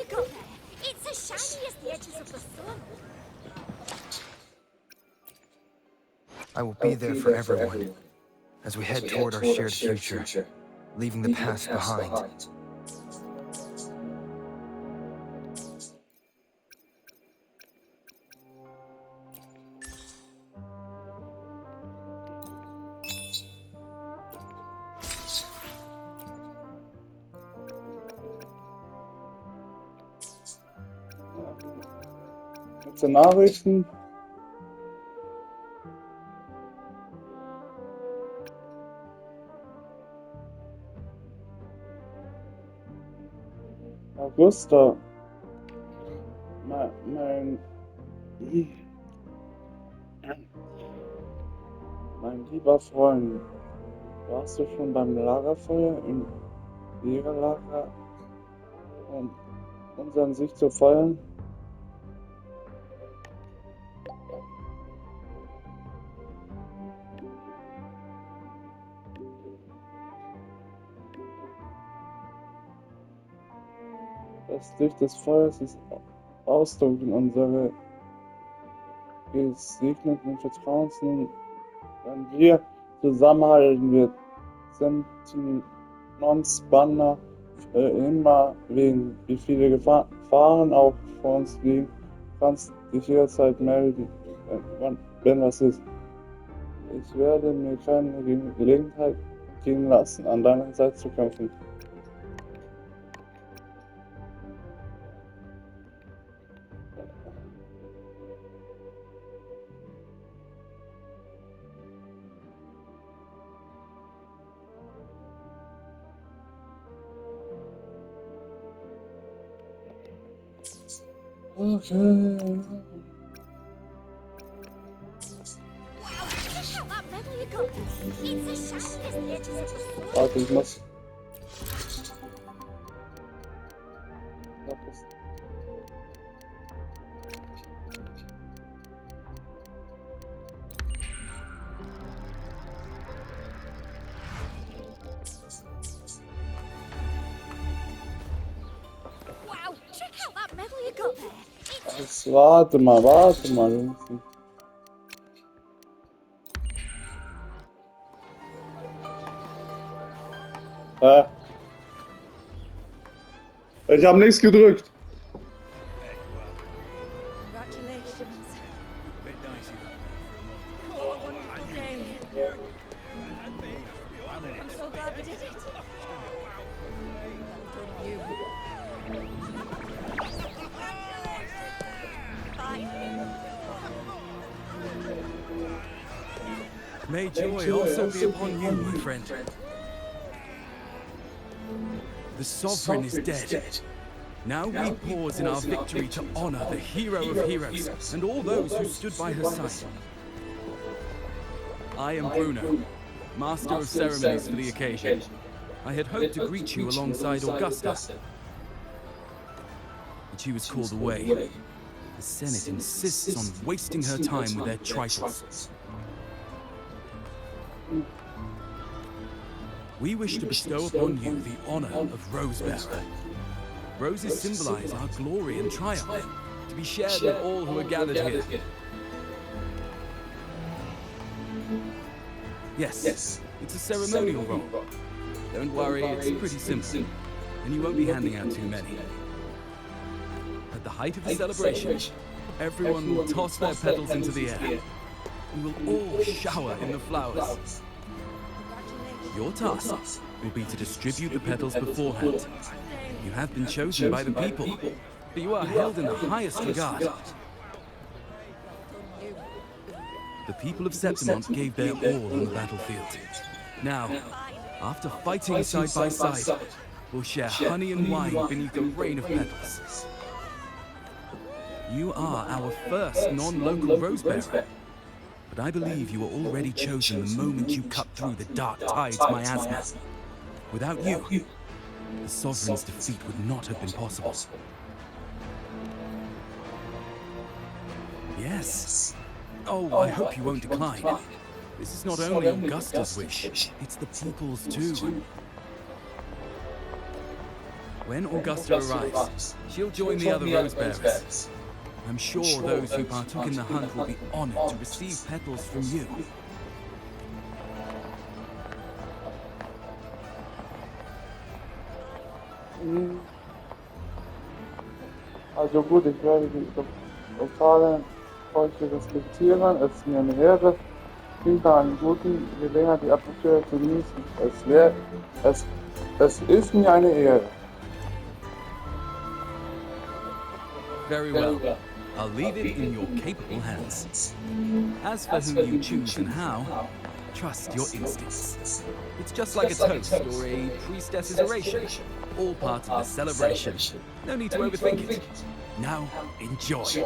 you got there? It's as shiny as the edges of the sun. I will be there for everyone as we head toward our shared future, leaving the past behind. Zur Nachrichten. Augusta, mein lieber Freund, warst du schon beim Lagerfeuer im Jägerlager, um uns an sich zu feiern? Das Licht des Feuers ist Ausdruck in unserer gesegneten Vertrauens. Nun, wenn wir zusammenhalten, wird Sentinels Banner für immer wegen, wie viele Gefahren auch vor uns liegen. Du kannst dich jederzeit melden, wenn was ist. Ich werde mir keine Gelegenheit gehen lassen, an deiner Seite zu kämpfen. Okay. Wow, check out that medal you got there. It's as shiny as the edges of the sun. Warte, ich muss. Wow, check out that medal you got there. It's Warte mal. Ich habe nichts gedrückt. congratulations. Oh, what a wonderful day. I'm so glad we did it. You. Fine. May joy also be upon you, my friend. The Sovereign is dead. Now we pause in our victory to honor the hero of heroes and all those who stood by her side. I am Bruno, Master of Ceremonies for the occasion. I had hoped to greet you alongside Augusta, but she was called away. The Senate insists on wasting her time with their trifles. We wish to bestow upon you the honor of Rose-Bearer. Roses symbolize our glory and triumph, to be shared with all who are gathered here. Yes, it's a ceremonial role. Don't worry, it's pretty simple, and you won't be handing out too many. At the height of the celebration, everyone will toss their petals into the air. We will all shower in the flowers. Your task will be to distribute the petals beforehand. You have been chosen by the people, but you are held in the highest regard. The people of Septimont gave their all on the battlefield. Now, after fighting side by side, we'll share honey and wine beneath a rain of petals. You are our first non-local Rose-Bearer, but I believe you were already chosen the moment you cut through the dark tide's miasma. Without you, the Sovereign's defeat would not have been possible. Yes. Oh, I hope you won't decline. This is not only Augusta's wish, it's the people's too. When Augusta arrives, she'll join the other rose bearers. I'm sure those who partook in the hunt will be honored to receive petals from you. Also gut, ich werde die lokalen Bräuche respektieren. Es ist mir eine Ehre, hinter einer guten Gelegenheit die Atmosphäre zu genießen. Es ist mir eine Ehre. Very well. I'll leave it in your capable hands. As for who you choose and how, trust your instincts. It's just like a toast or a priestess's oration. All part of the celebration. No need to overthink it. Now, enjoy.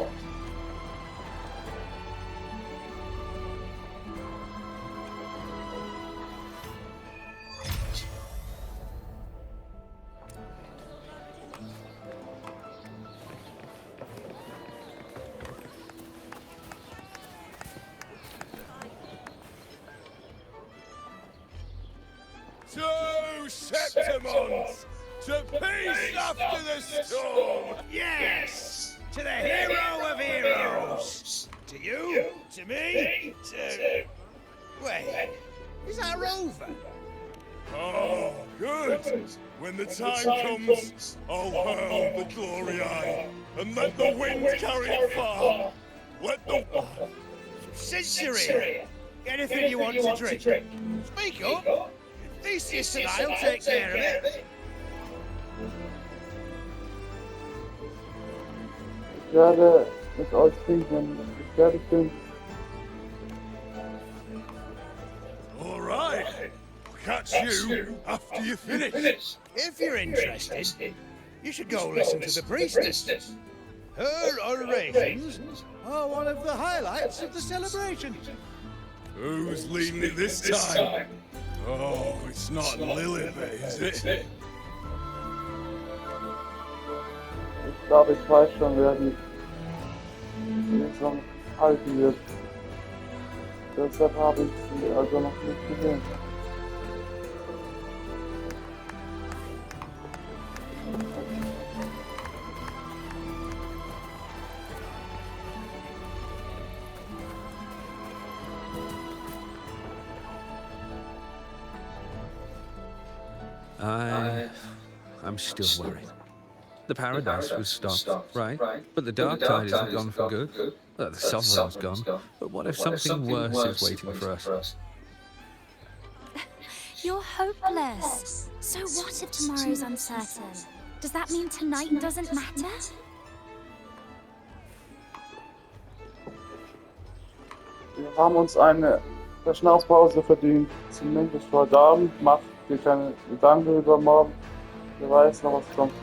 To Septimons! To peace after the storm! Yes! To the hero of heroes! To you? To me? To... Wait, is that Rover? Oh, good! When the time comes, I'll hurl the glory eye and let the wind carry it far. Let the... Since you're here, anything you want to drink? Speak up! Theseus and I'll take care of it. Ich werde mit euch trinken, wenn ich fertig bin. All right. I'll catch you after you finish. If you're interested, you should go listen to the priestess. Her orations are one of the highlights of the celebration. Who's leading it this time? Oh, it's not Lilith, is it? Ich glaube, ich weiß schon, wer die Lesung halten wird. Deshalb habe ich sie also noch nicht gesehen. I'm still worried. The paradise was stopped, right? But the dark tide isn't gone for good. Well, the sovereign's gone. But what if something worse is waiting for us? You're hopeless. So what if tomorrow's uncertain? Does that mean tonight doesn't matter? Wir haben uns eine Verschnaufpause verdient. Zumindest heute Abend. Macht dir keine Gedanken über morgen. Wer weiß noch, was kommt.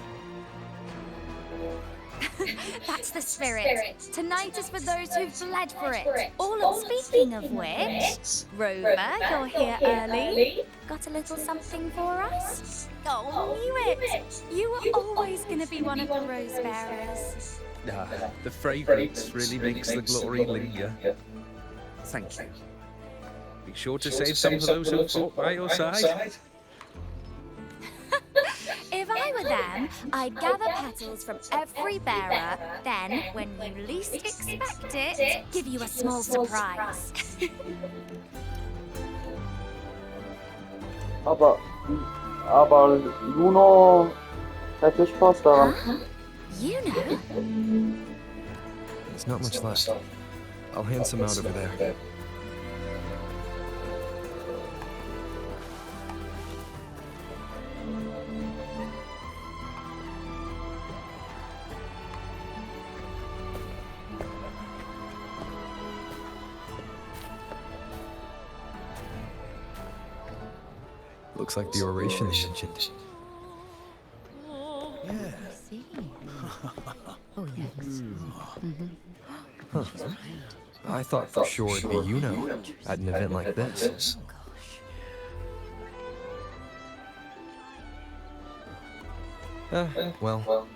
That's the spirit. Tonight is for those who've bled for it. Speaking of which, Rover, you're here early. Got a little something for us? Oh, knew it. You were always going to be one of the rose bearers. The fragrance really makes the glory linger. Thank you. Be sure to save some for those who fought by your side. If I were them, I'd gather petals from every bearer, then, when you least expect it, give you a small surprise. Aber Juno hätte Spaß daran. Huh? You know? There's not much left. I'll hand some out over there. Looks like the oration they mentioned. Huh. I thought for sure it'd be Yuno at an event like this. Well,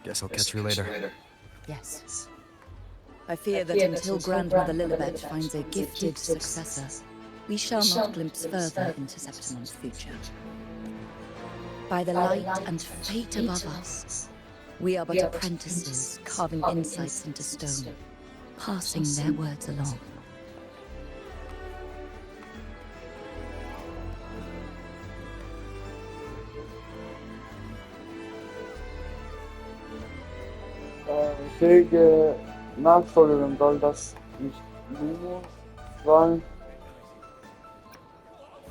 guess I'll catch you later. Yes. I fear that until Grandmother Lilibet finds a gifted successor, we shall not glimpse further into Septimon's future. By the light and fate above us, we are but apprentices carving insights into stone, passing their words along. Fähige Nachfolgerin, soll das nicht Luno sein?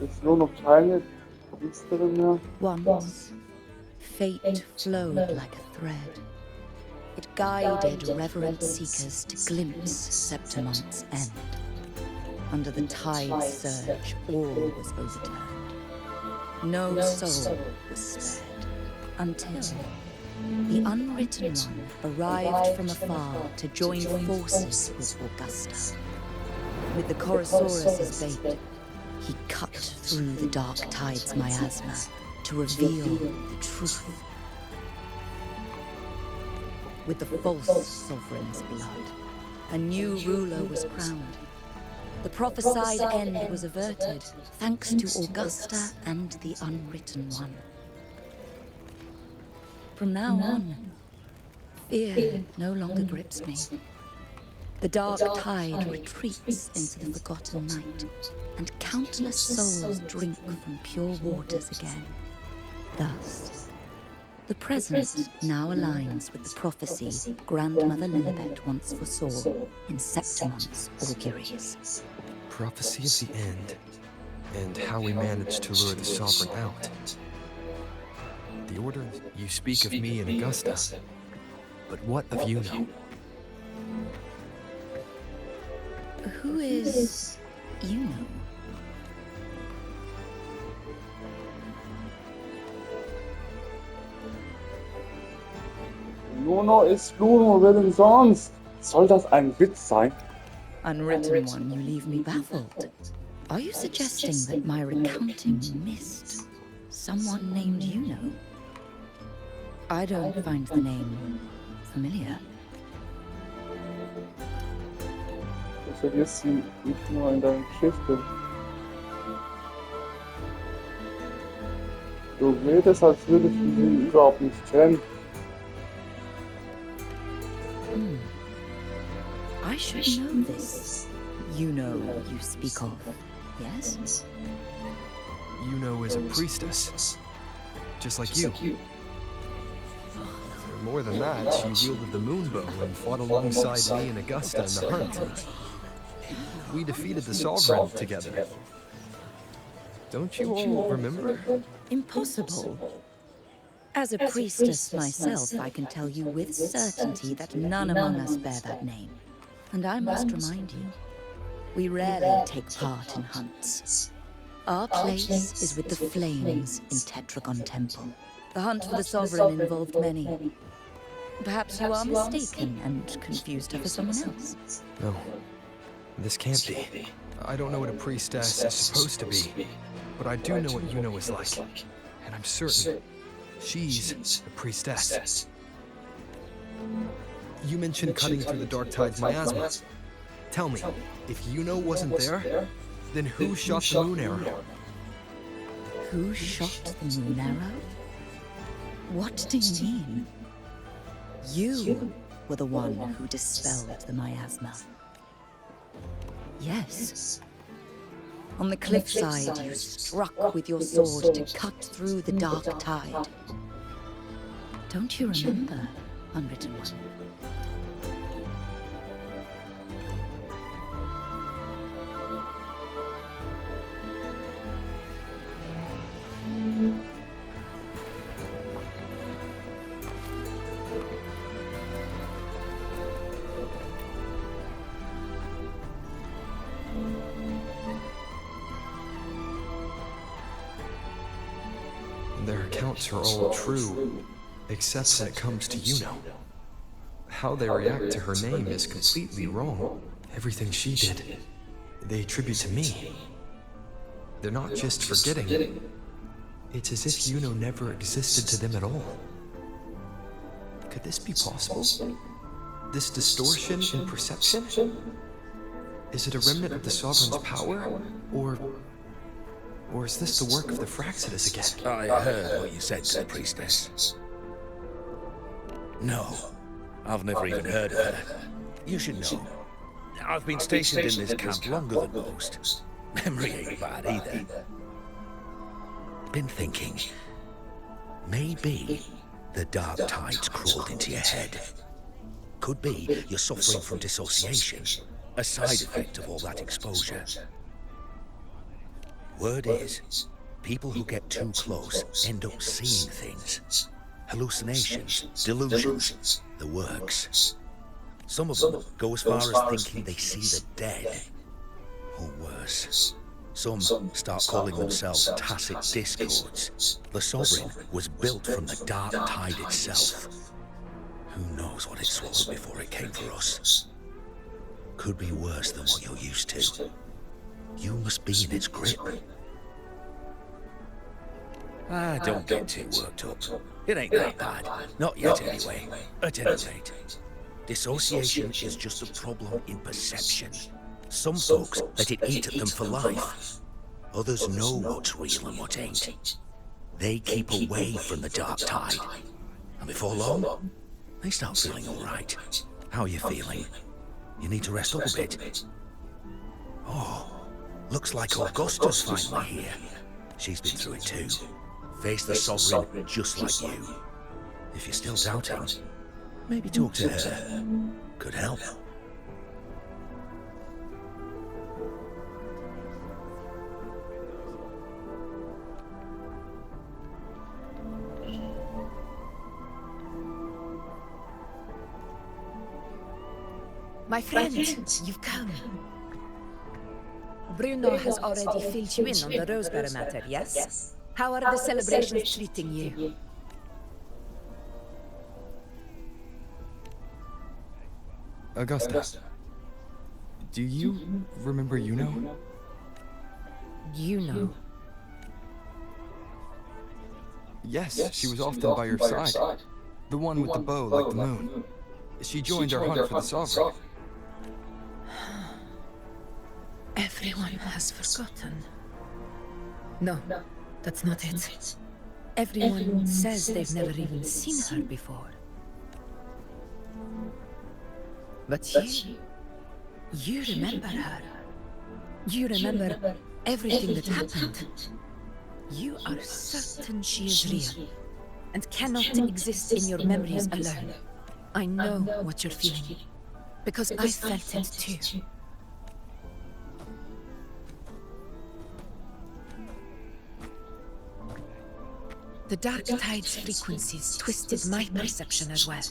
Ist Luno keine Priesterin mehr? Once, fate flowed like a thread. It guided reverent seekers to glimpse Septimonth's end. Under the tide's surge, all was overturned. No soul was spared, until the Unwritten One arrived from afar to join forces with Augusta. With the Chorosaurus as bait, he cut through the dark tide's miasma to reveal the truth. With the false sovereign's blood, a new ruler was crowned. The prophesied end was averted, thanks to Augusta and the Unwritten One. From now on, fear no longer grips me. The dark tide retreats into the forgotten night, and countless souls drink from pure waters again. Thus, the present now aligns with the prophecy Grandmother Lilibet once foresaw in Septimonth's auguries. Prophecy of the end, and how we managed to lure the Sovereign out. The Order, you speak of me and Augusta, but what of Yuno? Who is Yuno? Luno ist Luno, wer denn sonst? Soll das ein Witz sein? Unwritten One, you leave me baffled. Are you suggesting that my recounting missed someone named Yuno? I don't find the name familiar. Du verlierst sie nicht nur in deiner Geschichte. Du redest, als würdest du sie überhaupt nicht kennen. I should know this. Yuno you speak of, yes? Yuno is a priestess, just like you. More than that, she wielded the moonbow and fought alongside me and Augusta in the hunt. We defeated the Sovereign together. Don't you all remember? Impossible. As a priestess myself, I can tell you with certainty that none among us bear that name. And I must remind you, we rarely take part in hunts. Our place is with the flames in Tetragon Temple. The hunt for the Sovereign involved many. Perhaps you are mistaken and confused her for someone else. No, this can't be. I don't know what a priestess is supposed to be, but I do know what Yuno is like. And I'm certain she's a priestess. You mentioned cutting through the dark tide's miasma. Tell me, if Yuno wasn't there, then who shot the moon arrow? Who shot the moon arrow? What do you mean? You were the one who dispelled the miasma. Yes. On the cliffside, you struck with your sword to cut through the dark tide. Don't you remember, Unwritten One? Their accounts are all true, except when it comes to Yuno. How they react to her name is completely wrong. Everything she did, they attribute to me. They're not just forgetting. It's as if Yuno never existed to them at all. Could this be possible? This distortion in perception? Is it a remnant of the Sovereign's power? Or Or is this the work of the Fraxidus again? I heard what you said to the priestess. No, I've never even heard of her. You should know. I've been stationed in this camp longer than most. Memory ain't bad either. Been thinking, maybe the dark tide's crawled into your head. Could be you're suffering from dissociation, a side effect of all that exposure. Word is, people who get too close end up seeing things. Hallucinations, delusions, the works. Some of them go as far as thinking they see the dead. Or worse. Some start calling themselves tacit discords. The Sovereign was built from the dark tide itself. Who knows what it swallowed before it came for us? Could be worse than what you're used to. You must be in its grip. Don't get too worked up. It ain't that bad. Not yet anyway. At any rate. Dissociation is just a problem in perception. Some folks let it eat at them for life. Others know what's real and what ain't. They keep away from the dark tide. And before long, they start feeling alright. How are you feeling? You need to rest up a bit. Oh, looks like Augusta's finally here. She's been through it too. Faced the Sovereign just like you. If you're still doubting, maybe talk to her. Could help. My friend, you've come. Bruno has already filled you in on the Rosebearer matter, yes? How are the celebrations treating you? Augusta, do you remember Yuno? Yuno? Yes, she was often by your side. The one with the bow like the moon. She joined our hunt for the Sovereign. Everyone has forgotten. No, that's not it. Everyone says they've never even seen her before. But you remember her. You remember everything that happened. You are certain she is real, and cannot exist in your memories alone. I know what you're feeling, because I felt it too. The dark tide's frequencies twisted my perception as well.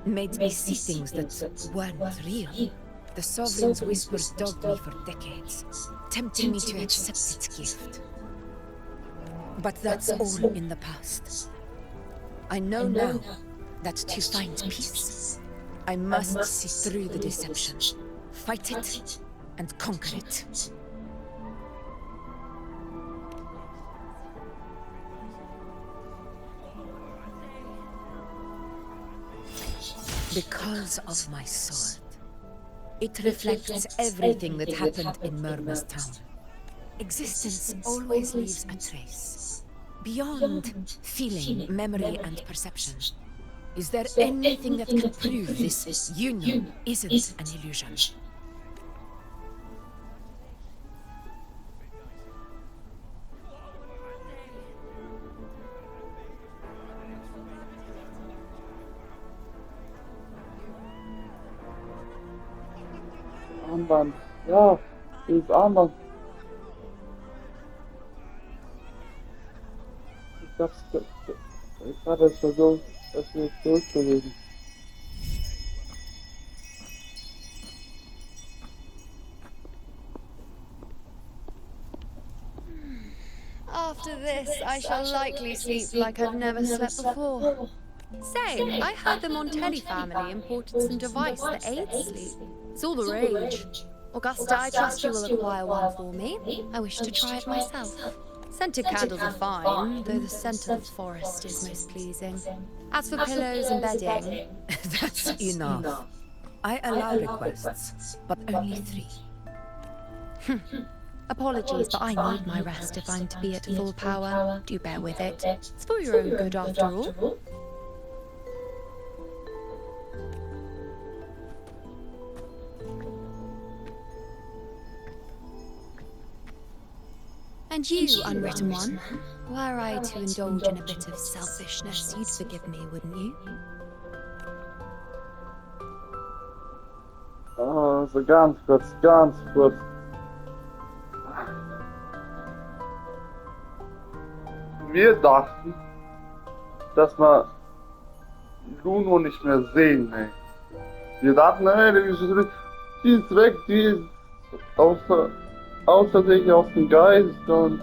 Made me see things that weren't real. The Sovereign's whispers dogged me for decades, tempting me to accept its gift. But that's all in the past. I know now that to find peace, I must see through the deception, fight it, and conquer it. Because of my sword. It reflects everything that happened in Murmur's town. Existence always leaves a trace. Beyond feeling, memory, and perception. Is there anything that can prove this union isn't an illusion? Armband. Ja, dieses Armband. Ich hatte es versucht, das jetzt durchzulesen. After this, I shall likely sleep like I've never slept before. Say, I heard the Montelli family imported some device that aids sleep. It's all the rage. Augusta, I trust you will acquire one for me. I wish to try it myself. Scented candles are fine, though the scent of the forest is most pleasing. As for pillows and bedding... That's enough. I allow requests, but only 3. Apologies, but I need my rest if I'm to be at full power. Do bear with it. It's for your own good after all. And you, Unwritten One, were I to indulge in a bit of selfishness, you'd forgive me, wouldn't you? Also ganz kurz. Wir dachten, dass wir Luno nicht mehr sehen, ey. Wir dachten, ey, die ist weg, die ist außer sich aus dem Geist und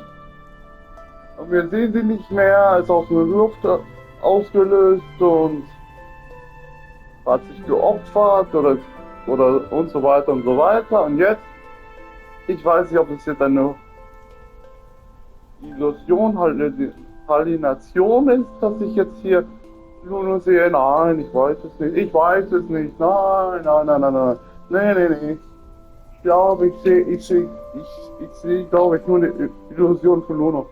wir sehen sie nicht mehr, ist aus der Luft ausgelöst und hat sich geopfert oder und so weiter und so weiter. Und jetzt, ich weiß nicht, ob es jetzt eine Illusion, Halluzination ist, dass ich jetzt hier Luno sehe. Nein, ich weiß es nicht. Nein. Nee. Ich glaube, ich sehe, glaube ich, nur eine Illusion von Luno.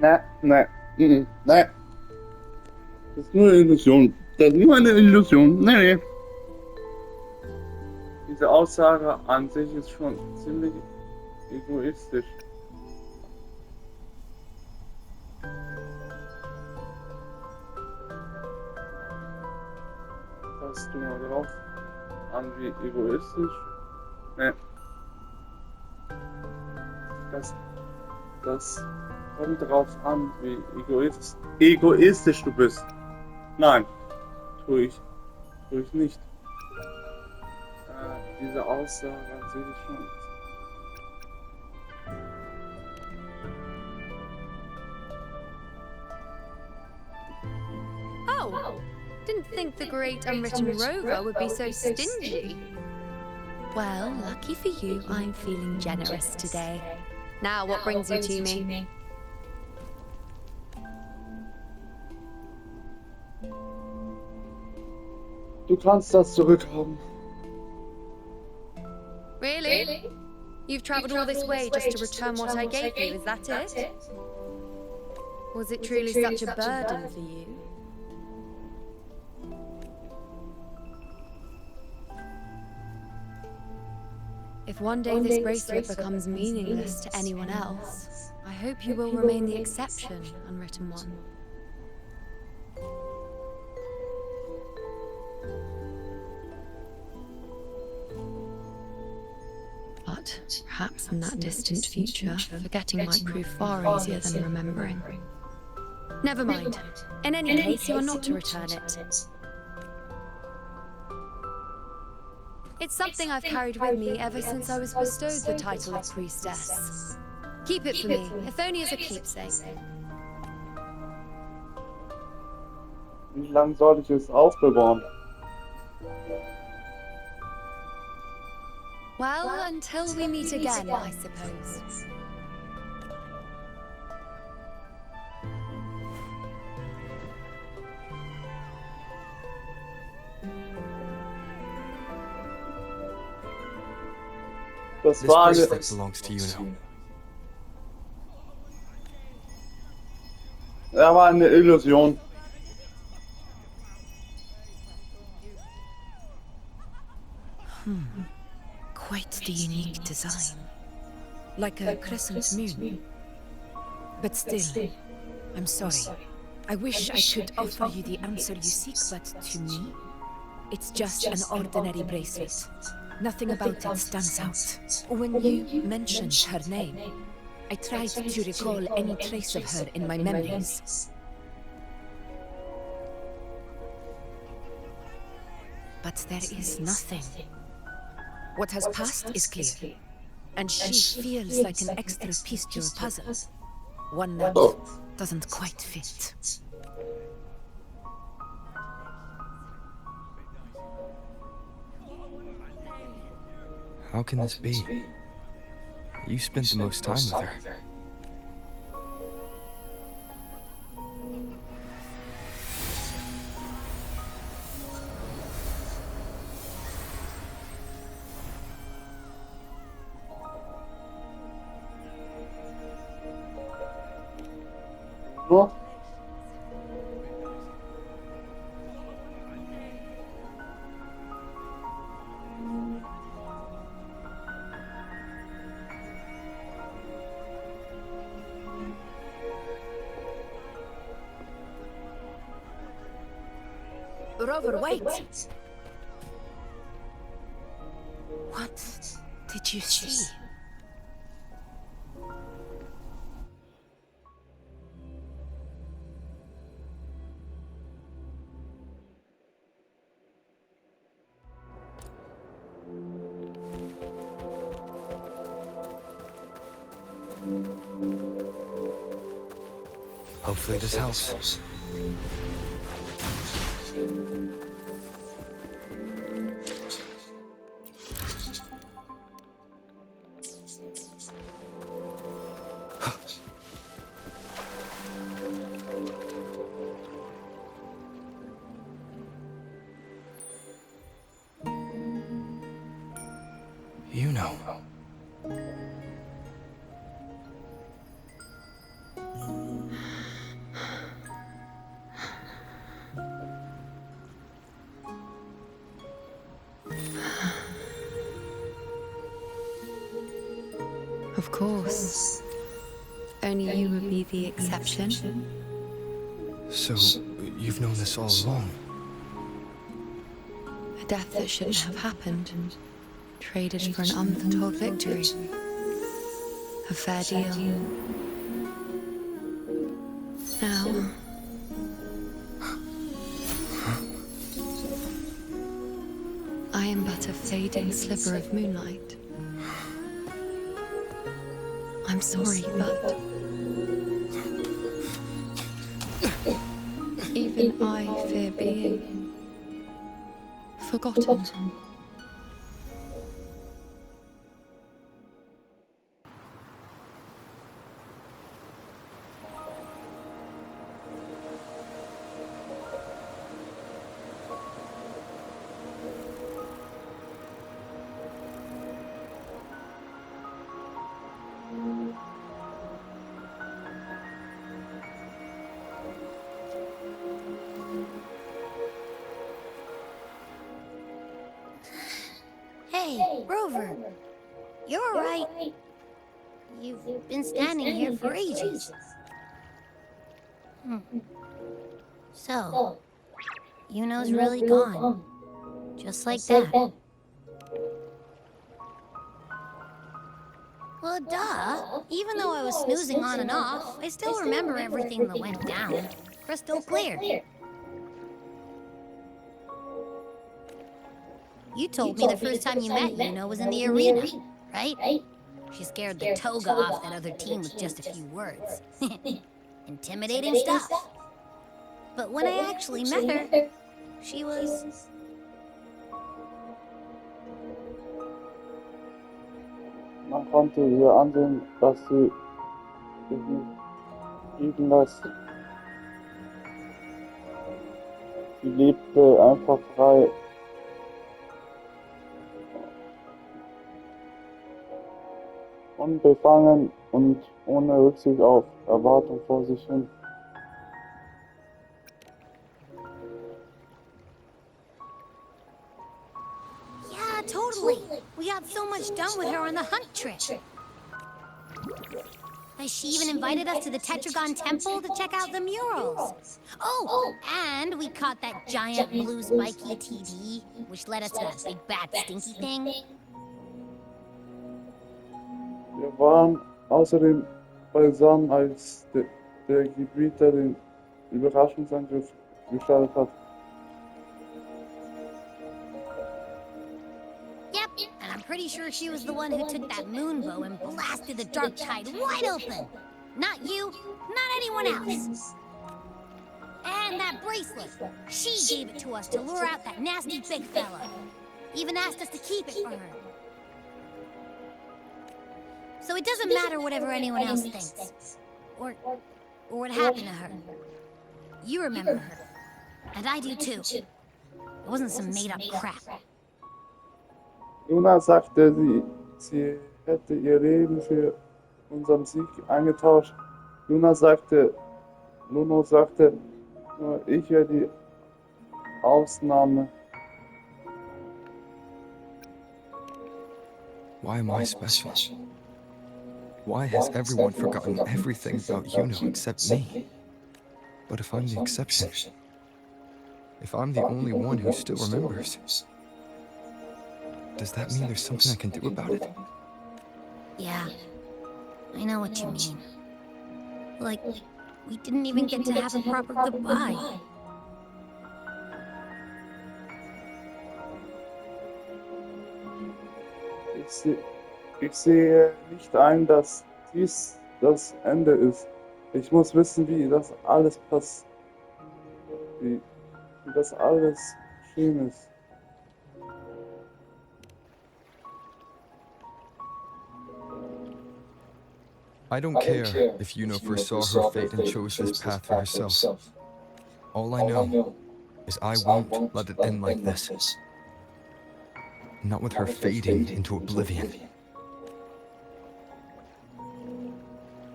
Nee. Das ist nur eine Illusion. Das ist nur eine Illusion. Nee. Diese Aussage an sich ist schon ziemlich egoistisch. Passt du mal drauf an, wie egoistisch? Nee. Das kommt darauf an, wie egoistisch du bist. Nein, tue ich nicht. Diese Aussage sehe ich schon. Oh, didn't think the great unwritten rover would be so stingy. Well, lucky for you, I'm feeling generous today. Now, what brings you to me? Du kannst das zurückhaben. Really? You've travelled all this way just to return what I gave you, is that it? Was it truly such a burden for you? If one day this bracelet becomes meaningless to anyone else, I hope you will remain the exception, Unwritten One. But perhaps in that distant future, forgetting might prove far easier than remembering. Never mind. In any case, you are not to return it. It's something I've carried with me ever since I was bestowed the title of priestess. Keep it for me, if only as a keepsake. Wie lange soll ich es aufbewahren? Well, until we meet again, I suppose. Das This war bracelet belongs to you now. war eine Illusion. Quite the unique design. Like a crescent moon. But still, I'm sorry. I wish I could offer you the answer you seek, but to me, it's just an ordinary bracelet. Nothing about it stands out. When you mentioned her name, I tried to recall any trace of her in my memories. But there is nothing. What has passed is clear, and she feels like an extra piece to your puzzle. One that doesn't quite fit. How can this be? You spent the most time with her. nur. Rover, wait! What did you see? Hopefully this helps. You know. Of course. Only you would be the exception. So, you've known this all along? A death that shouldn't have happened. Traded for an untold victory. A fair deal. Now... I am but a fading sliver of moonlight. I'm sorry, but... even I fear being... forgotten. Hey, Rover. You're alright. You've been standing here for ages. So, Yuno's really gone. Just like that. Well, duh. Even though I was snoozing on and off, I still remember everything that went down. Crystal clear. You told me the first time you met Yuno was in the arena, right? She scared the toga off that other team with just a few words. Intimidating stuff. But when I actually met her, she was... Man konnte ihr ansehen, dass sie sich nicht biegen lässt. Sie lebte einfach frei. Unbefangen und ohne Rücksicht auf Erwartung vor sich hin. Yeah, totally. We got so much done with her on the hunt trip. She even invited us to the Tetragon Temple to check out the murals. Oh, and we caught that giant blue spiky TD, which led us to that big bad stinky thing. Wir waren außerdem beisammen, als der Gebieter den Überraschungsangriff gestartet hat. Yep, and I'm pretty sure she was the one who took that moonbow and blasted the dark tide wide open. Not you, not anyone else. And that bracelet, she gave it to us to lure out that nasty big fella. Even asked us to keep it for her. So it doesn't matter whatever anyone else thinks. Or what happened to her. You remember her. And I do too. It wasn't some made-up crap. Luna sagte, sie hätte ihr Leben für unseren Sieg eingetauscht. Luna sagte, Luno sagte, nur ich wäre die Ausnahme. Why am I special? Why has everyone forgotten everything about Yuno except me? But if I'm the exception, if I'm the only one who still remembers, does that mean there's something I can do about it? Yeah, I know what you mean. Like, we didn't even get to have a proper goodbye. Ich sehe nicht ein, dass dies das Ende ist. Ich muss wissen, wie das alles wie das alles geschehen ist. I don't care if Yuno foresaw her fate and chose this path for herself. All I know is I won't let it end like this. Not with her fading into oblivion.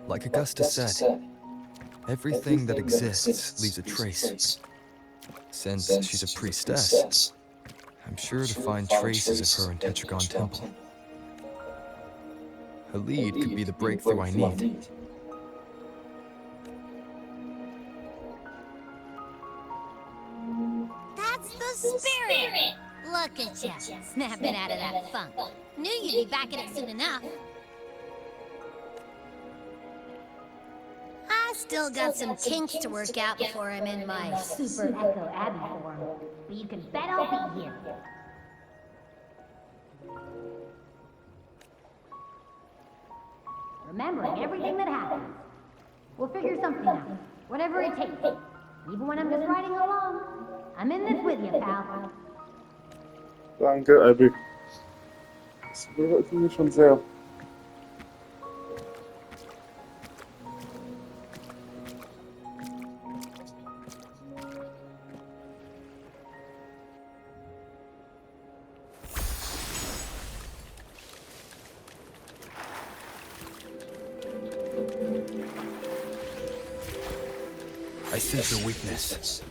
Like Augustus said, everything that exists leaves a trace. Since she's a priestess, I'm sure to find traces of her in Tetragon Temple. Her lead could be the breakthrough I need. That's the spirit! Look at you, snapping out of that funk. Knew you'd be back in it soon enough. I still got some kinks to work out before I'm in my Super Echo Abbey form, but you can bet I'll be here. Remembering everything that happened. We'll figure something out, whatever it takes. Even when I'm just riding along, I'm in this with you, pal. Danke, Abby. Das beruhigt mich schon sehr. I sense a weakness.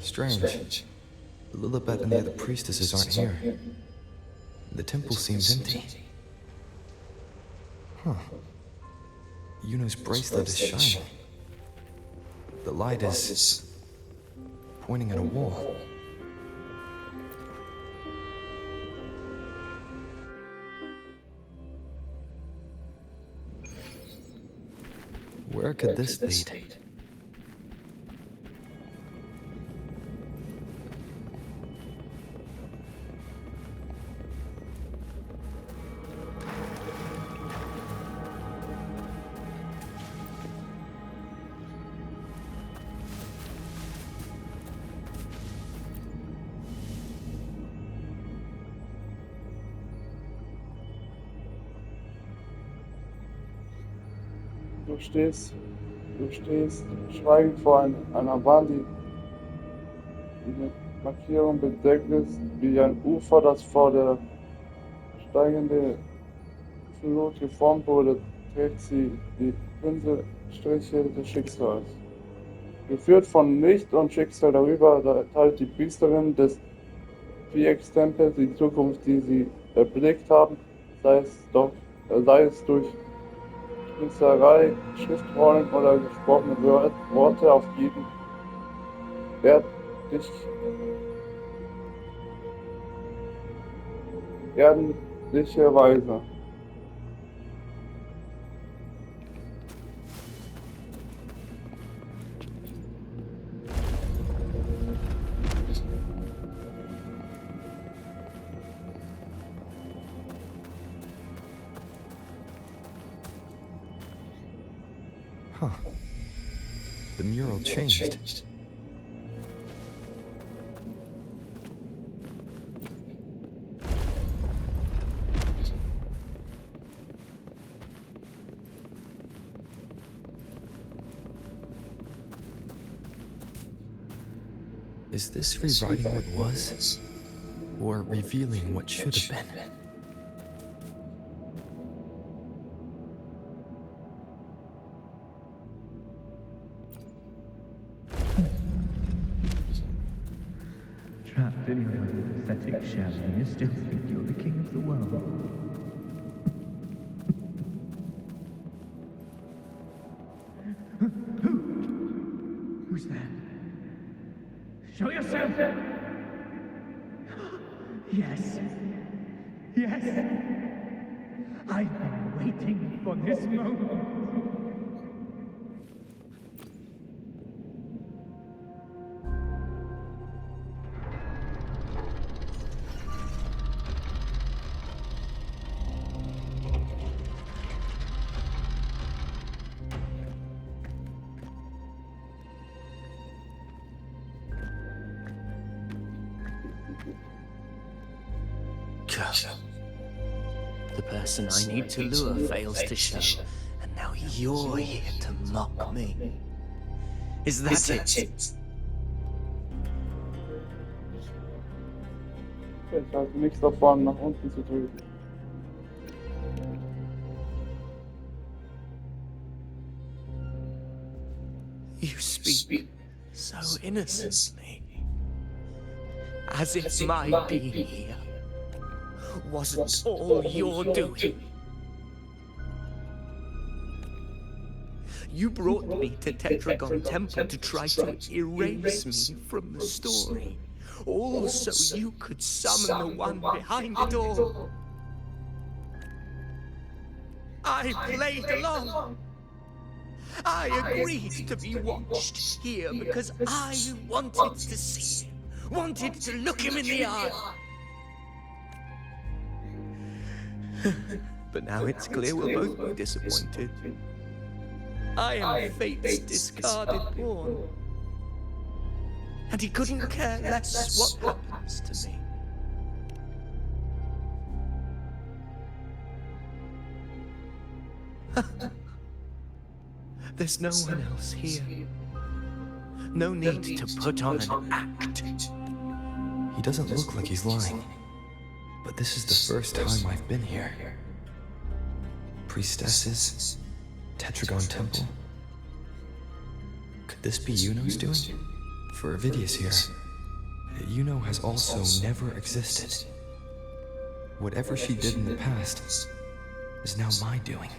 Strange. Lilibet and the other priestesses aren't here. The temple seems empty. Huh. Yuno's bracelet is shining. The light is pointing at a wall. Where could this lead? Du stehst schweigend vor einer Wand, die mit Markierung bedeckt ist, wie ein Ufer, das vor der steigenden Flut geformt wurde, trägt sie die Pinselstriche des Schicksals. Geführt von Licht und Schicksal darüber, teilt die Priesterin des Viereckstempels die Zukunft, die sie erblickt haben, sei es durch Schnitzerei, Schriftrollen oder gesprochene Worte auf jeden erdliche Weise. Huh. The mural changed. Is this rewriting what was? Or revealing what should have been? Trapped in your pathetic shell, and you still think you're the king of the world. Who's there? Show yourself! Yes. Yes. I've been waiting for this moment. The person I need to lure fails to show, and now you're here to mock me. Is that it? Ich habe nichts davon, nach unten zu drücken. You speak so innocently, as if my being here wasn't all you're doing. You brought me to Tetragon Temple to try to erase me from the story, all so you could summon the one behind it all. I played along. I agreed to be watched here because I wanted to see him, wanted to look him in the eye. But now it's clear we'll both be disappointed. I am fate's discarded pawn, and he couldn't care less what happens to me. There's no one else here. No need to put on an act. He doesn't look like he's lying. But this is the first time I've been here. Priestesses, Tetragon Temple. Could this be Yuno's doing? For Avidius here, Yuno has also never existed. Whatever she did in the past is now my doing.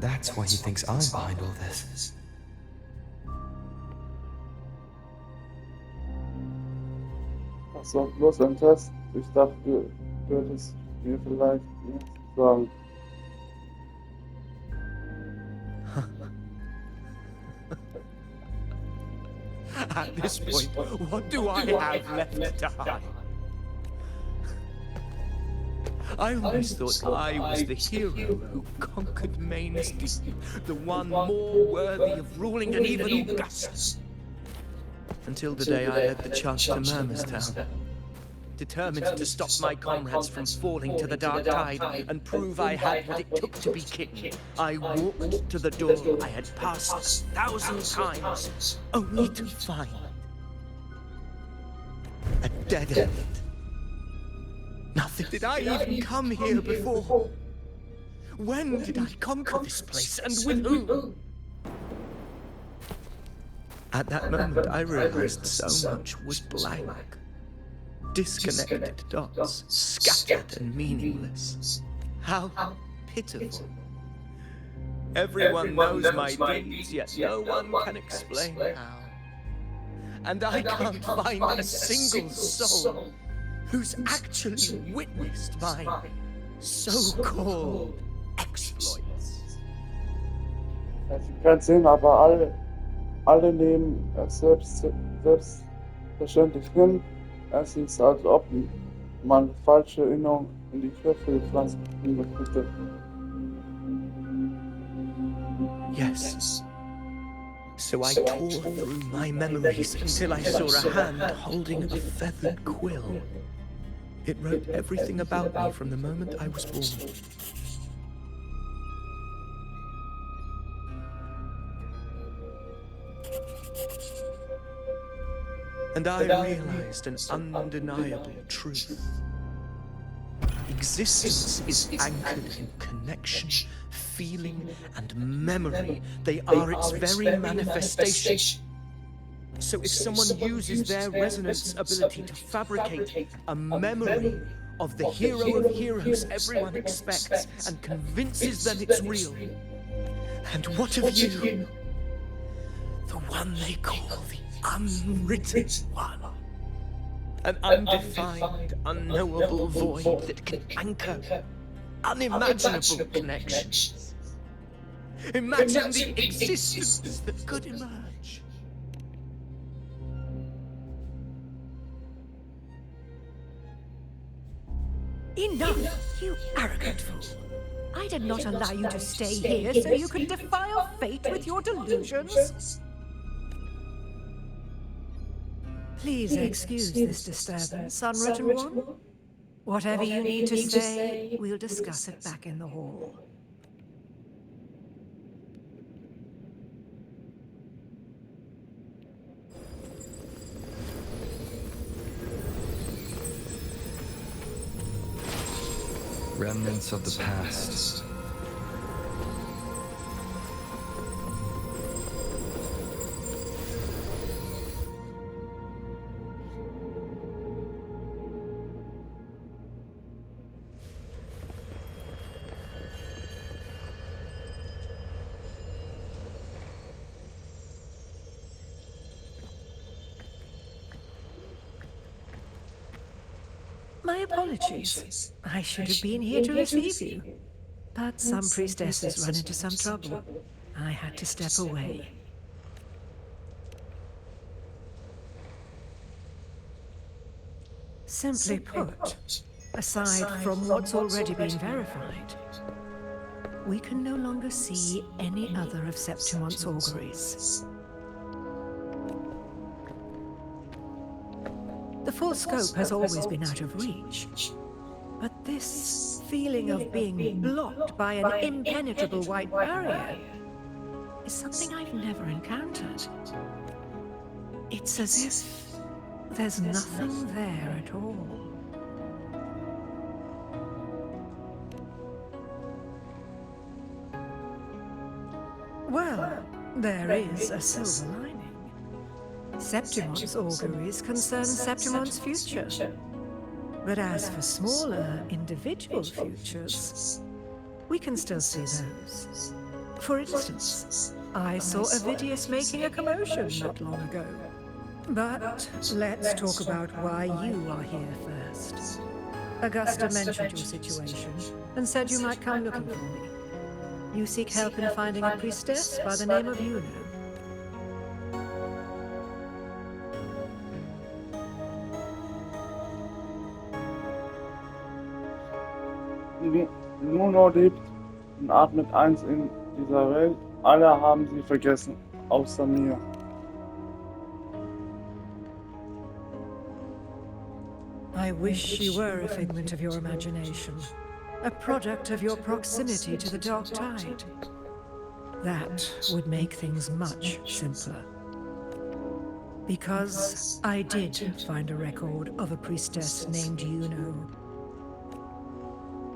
That's why he thinks I'm behind all this. Das war bloß ein Test. Ich dachte, du würdest mir vielleicht sagen. At this point, what do I have left to hide? I always thought I was the hero who conquered Main's Deep, the one more worthy of ruling than even Augustus. Until the day I led the charge to Murmur's Town, determined to stop my comrades from falling to the dark tide and prove I had what it took to be king. I walked to the door I had passed 1,000 times, only to find a dead end. Nothing. Did I even come here before? When did I conquer this place, and with whom? At that moment, I realized so much was blank. Disconnected dots, scattered and meaningless. How pitiful. Everyone knows my deeds, yet no one can explain how. And I can't find a single soul who's actually witnessed my so-called exploits. Also ich kann sehen, aber alle nehmen es selbstverständlich hin. Es ist, als ob man falsche Erinnerungen in die Köpfe gepflanzt hätte. Yes. So I tore through my memories until I saw a hand holding a feathered quill. It wrote everything about me from the moment I was born. And I realized an undeniable truth. Existence is anchored in connection, feeling, and memory. They are its very manifestation. So if someone uses their resonance ability to fabricate a memory of the hero of heroes everyone expects and convinces them it's real, and what of you? The one they call the unwritten one. An undefined, unknowable void that can anchor unimaginable connections. Imagine the existence that could emerge. Enough, you arrogant fool. I did not allow you to stay here so you could defile fate with your delusions. Please excuse this disturbance, Unwritten One. Whatever you need to say, we'll discuss it back in the hall. Remnants of the past. My apologies. I should have been here to receive you. But some priestesses run into some trouble. I had to step away. Simply put, aside from what's already been verified, we can no longer see any other of Septimon's auguries. The full scope has always been out of reach. But this feeling of being blocked by an impenetrable white barrier is something I've never encountered. It's as if there's nothing there at all. Well, there is a silver lining. Septimon's auguries concern Septimon's future. But as for smaller, individual futures, we can still see those. For instance, I saw Avidius making a commotion not long ago. But let's talk about why you are here first. Augusta mentioned your situation and said you might come looking for me. You seek help in finding a priestess by the name of Unter. Juno lebt und atmet eins in dieser Welt. Alle haben sie vergessen, außer mir. I wish she were a figment of your imagination, a product of your proximity to the Dark Tide. That would make things much simpler. Because I did find a record of a priestess named Juno.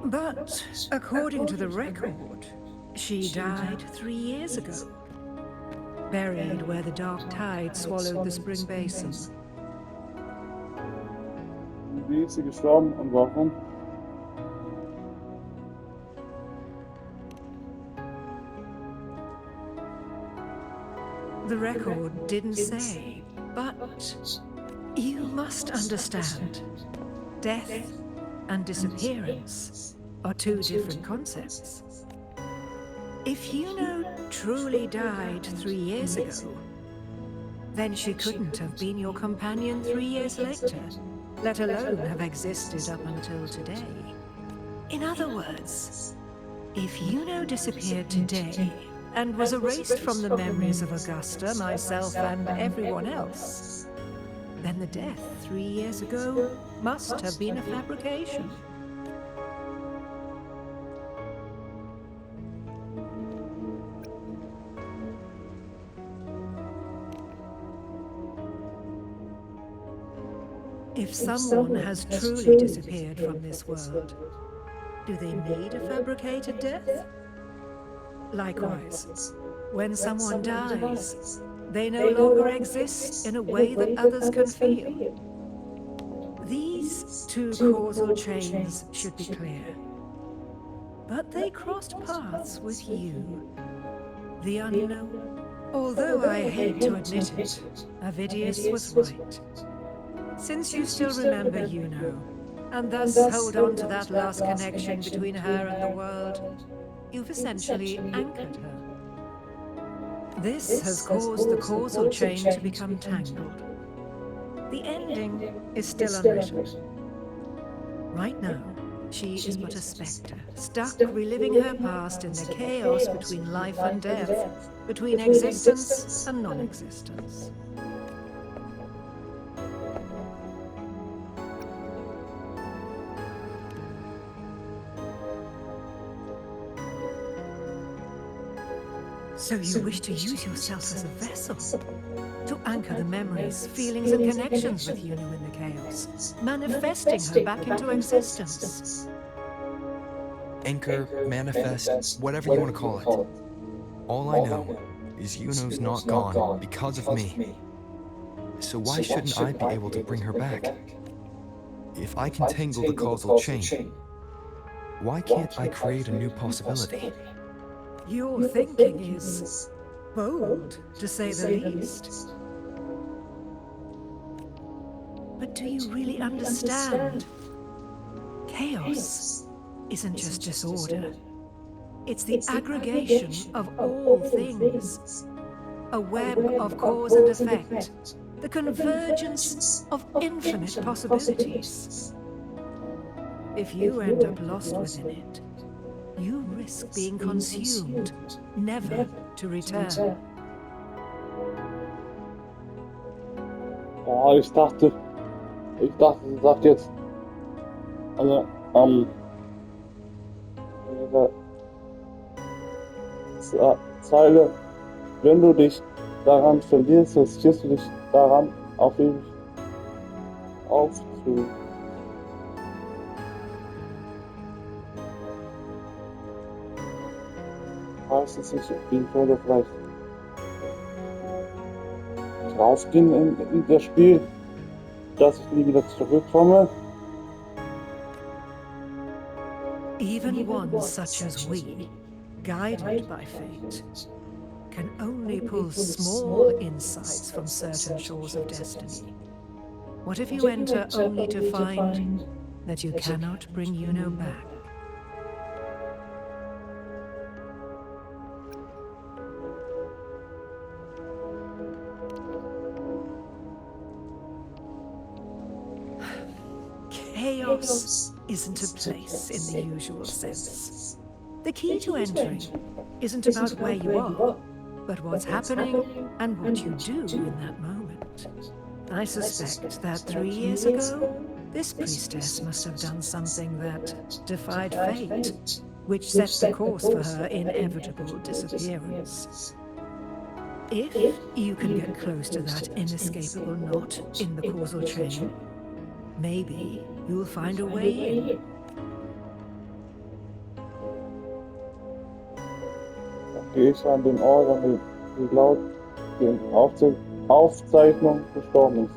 But, according to the record, she died 3 years ago. Buried where the Dark Tide swallowed the Spring Basin. Wie ist sie gestorben und warum? The record didn't say, but you must understand. Death and disappearance are two different concepts. If Juno truly died 3 years ago, then she couldn't have been your companion 3 years later, let alone have existed up until today. In other words, if Juno disappeared today, and was erased from the memories of Augusta, myself, and everyone else, then the death 3 years ago must have been a fabrication. If someone has truly disappeared from this world, do they need a fabricated death? Likewise, when someone dies, they no longer exist in a way that others can feel. These two causal chains should be clear. But they crossed paths with you, the unknown. Although I hate to admit it, Avidius was right. Since you still remember Yuno, and thus hold on to that last connection between her and the world, you've essentially anchored her. This has caused the causal chain to become tangled. The ending is still unwritten. Right now, she is but a spectre, stuck reliving her past in the chaos between life and death, between existence and non-existence. So you wish to use yourself as a vessel? To anchor the memories, feelings and connections with Yuno in the chaos, manifesting her back into existence. Anchor, manifest, whatever you want to call it. All I know is Yuno's not gone because of me. So why shouldn't I be able to bring her back? If I can tangle the causal chain, why can't I create a new possibility? Your thinking is bold, to say the least. But do you really understand? Chaos isn't just disorder. It's the aggregation of all things. A web of cause and effect. The convergence of infinite possibilities. If you end up lost within it, you risk being consumed, never to return. Oh, ich dachte, sie sagt jetzt, also, Zeile, wenn du dich daran verlierst, riskierst du dich daran, auf ewig aufzu. Heißt es nicht, ich würde vielleicht draufgehen in das Spiel, dass ich nie wieder zurückkomme. Even one such as we, guided by fate, can only pull small insights from certain shores of destiny. What if you enter only to find that you cannot bring Yuno back? Chaos isn't a place in the usual sense. The key to entering isn't about where you are, but what's happening and what you do in that moment. I suspect that 3 years ago, this priestess must have done something that defied fate, which set the course for her inevitable disappearance. If you can get close to that inescapable knot in the causal chain, maybe you'll find a way in. Gehe ich an den Ort, wie laut die Aufzeichnung gestorben ist.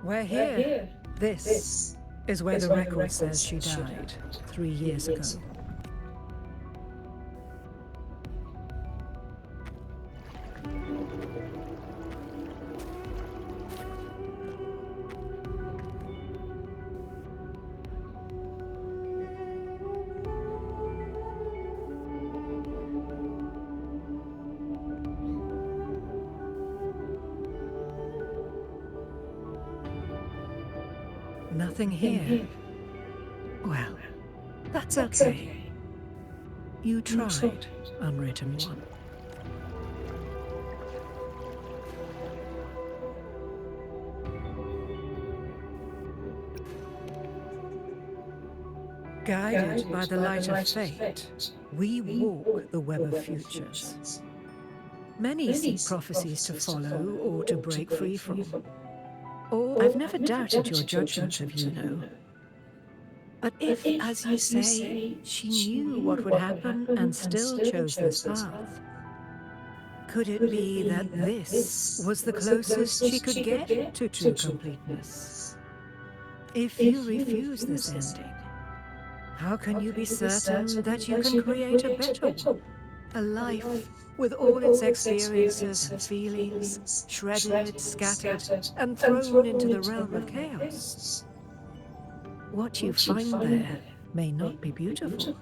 We're here. This is where the record says she died 3 years ago. Nothing here. Well, that's okay. You tried, Unwritten One. Guided by the light of fate, we walk the web of futures. Many seek prophecies to follow or to break free from. I've never doubted your judgment of Yuno. But if, as you say, she knew what would happen and still chose this path, could it be that this was the closest she could get to true completeness? If you refuse this ending, how can you be certain that you can create a better one? A life with all its experiences and feelings, shredded, scattered, and thrown into the realm of chaos. What you find there may not be beautiful.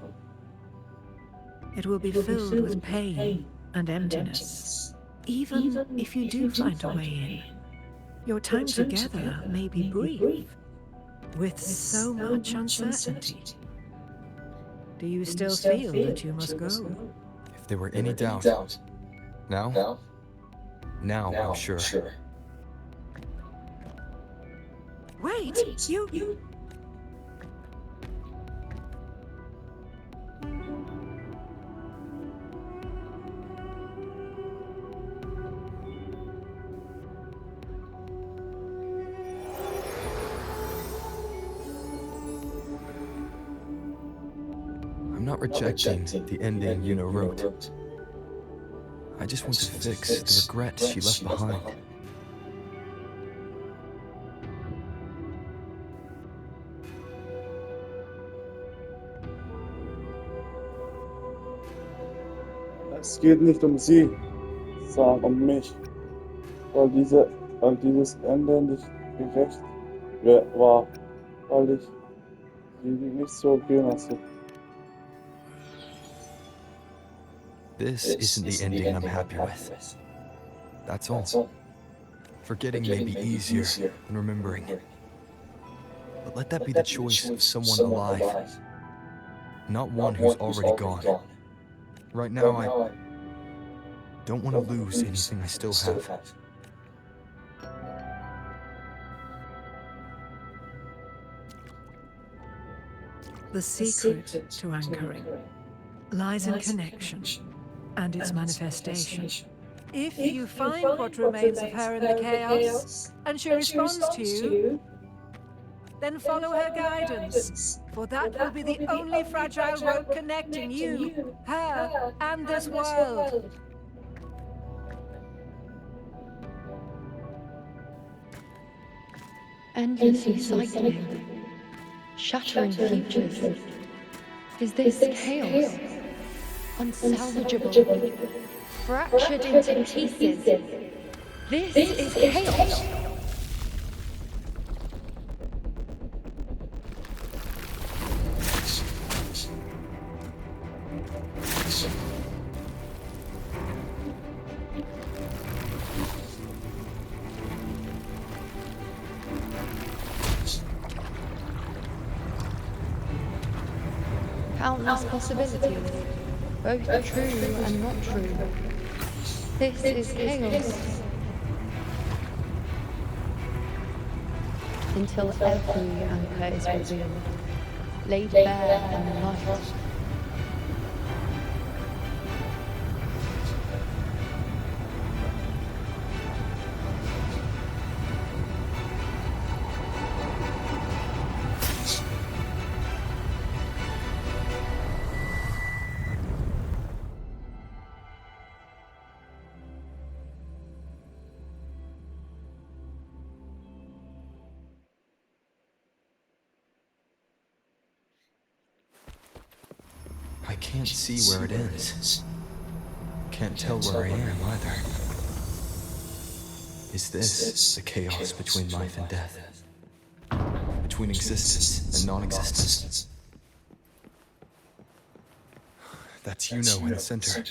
It will be filled with pain and emptiness. Even if you do find a way in, your time together may be brief, with so much uncertainty. Do you still feel that you must go? If there were any doubt, now I'm sure. Wait, you... I'm not rejecting the ending Yuno wrote. I just want to fix the regrets she left behind. Es geht nicht um sie, sondern um mich. Weil dieses Ende nicht gerecht war, weil ich sie nicht so gehen lasse. This isn't the ending I'm happy with. That's all. Forgetting may be easier than remembering. But let that be the choice of someone alive, not one who's already gone. Right now, I don't want to lose anything I still have. The secret to anchoring lies in connection and its manifestation. If you find what remains of her in the chaos, and she responds to you, then follow her guidance, for that will be the only fragile rope connecting you, her, and this world. Endlessly cycling, shattering futures. Is this chaos? Unsalvageable, fractured into pieces. This is chaos. Countless possibilities, both true and not true. This is chaos. Until every anchor is revealed, laid bare in the light. I can't see where it ends. Can't tell where I am either. Is this the chaos between life and death? Between existence and non-existence? That's in the center.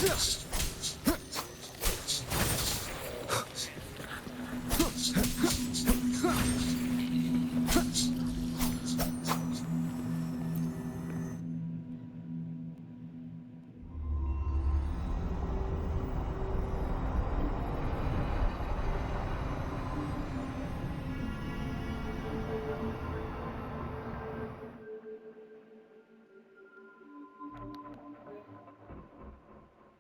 Yes.